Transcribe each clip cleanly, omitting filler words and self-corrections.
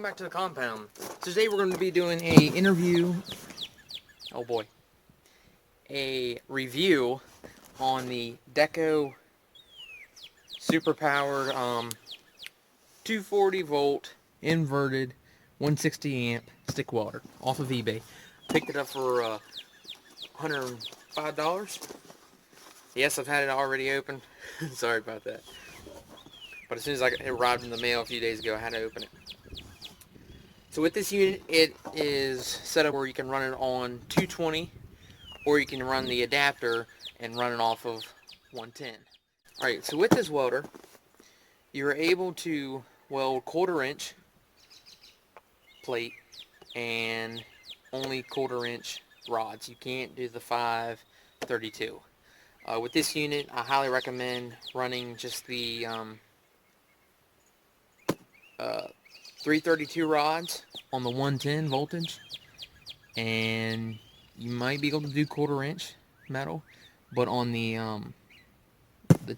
welcome back to the compound. Today we're going to be doing a interview, a review on the Deko super powered 240 volt inverted 160 amp stick welder off of eBay. Picked it up for $105. Yes, I've had it already open. Sorry about that. But as soon as it arrived in the mail a few days ago, I had to open it. So with this unit, it is set up where you can run it on 220, or you can run the adapter and run it off of 110. Alright, so with this welder, you're able to weld 1/4 inch plate and only 1/4 inch rods. You can't do the 532. With this unit, I highly recommend running just the 332 rods on the 110 voltage, and you might be able to do 1/4 inch metal, but on the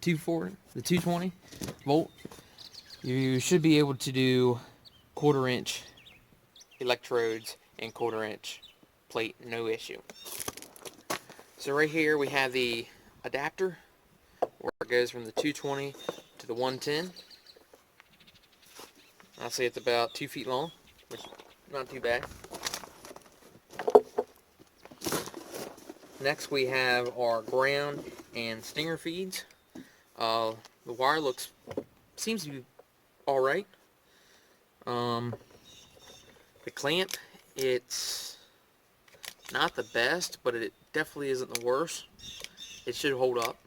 220 volt, you should be able to do 1/4 inch electrodes and 1/4 inch plate, no issue. So right here we have the adapter where it goes from the 220 to the 110. I'll say it's about 2 feet long, which is not too bad. Next we have our ground and stinger feeds. The wire seems to be alright. The clamp, it's not the best, but it definitely isn't the worst. It should hold up.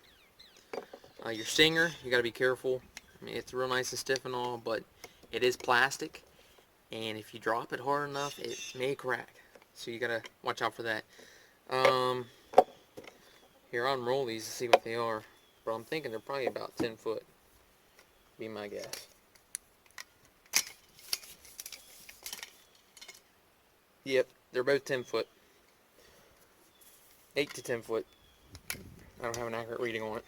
Your stinger, you got to be careful. I mean, it's real nice and stiff and all, but it is plastic, and if you drop it hard enough, it may crack. So you gotta watch out for that. Here, I'll unroll these to see what they are, but I'm thinking they're probably about 10 foot. Be my guess. Yep, they're both 10 foot. 8 to 10 foot. I don't have an accurate reading on it.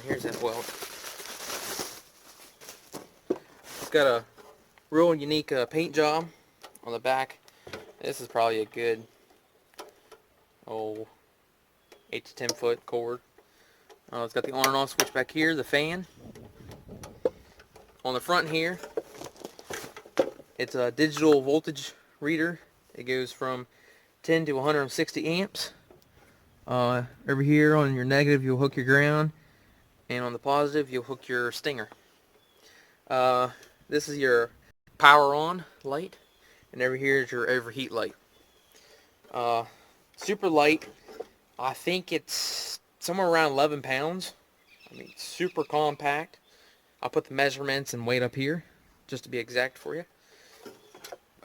Here's that weld. It's got a real unique paint job on the back. This is probably a good 8 to 10 foot cord. It's got the on and off switch back here, the fan. On the front here, it's a digital voltage reader. It goes from 10 to 160 amps. Over here on your negative, you'll hook your ground, and on the positive, you'll hook your stinger. This is your power on light, and over here is your overheat light. Super light. I think it's somewhere around 11 pounds. I mean, super compact. I'll put the measurements and weight up here, just to be exact for you.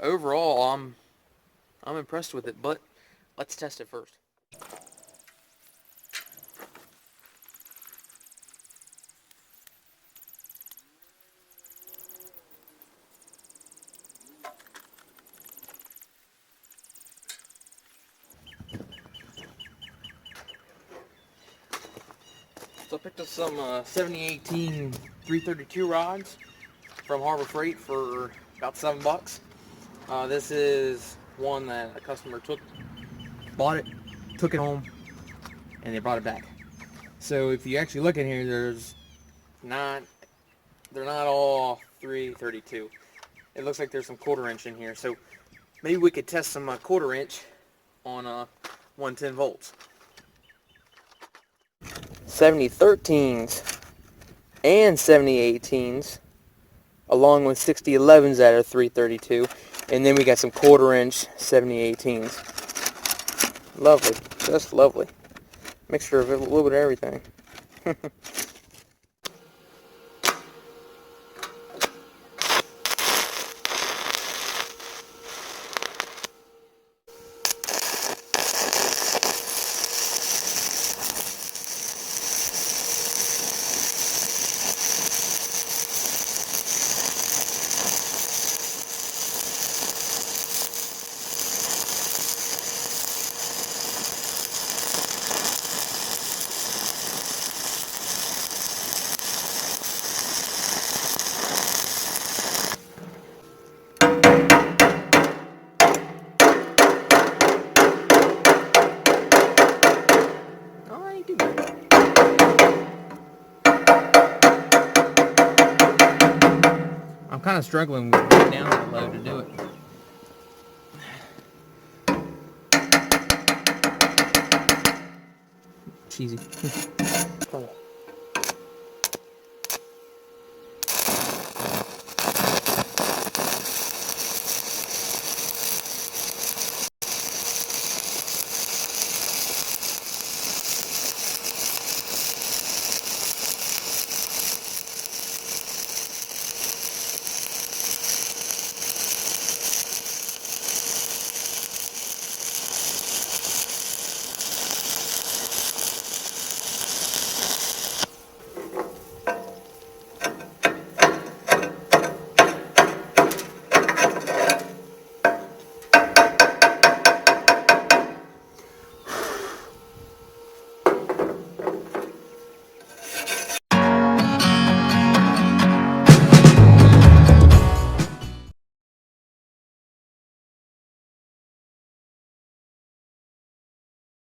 Overall, I'm impressed with it, but let's test it first. So I picked up some 7018 332 rods from Harbor Freight for about $7. This is one that a customer bought it, took it home, and they brought it back. So if you actually look in here, they're not all 332. It looks like there's some 1/4 inch in here. So maybe we could test some 1/4 inch on 110 volts. 7013s and 7018s, along with 6011s that are 332, and then we got some 1/4 inch 7018s. Lovely, just lovely. Mixture of a little bit of everything. kind of struggling with getting down that low to do it. Cheesy.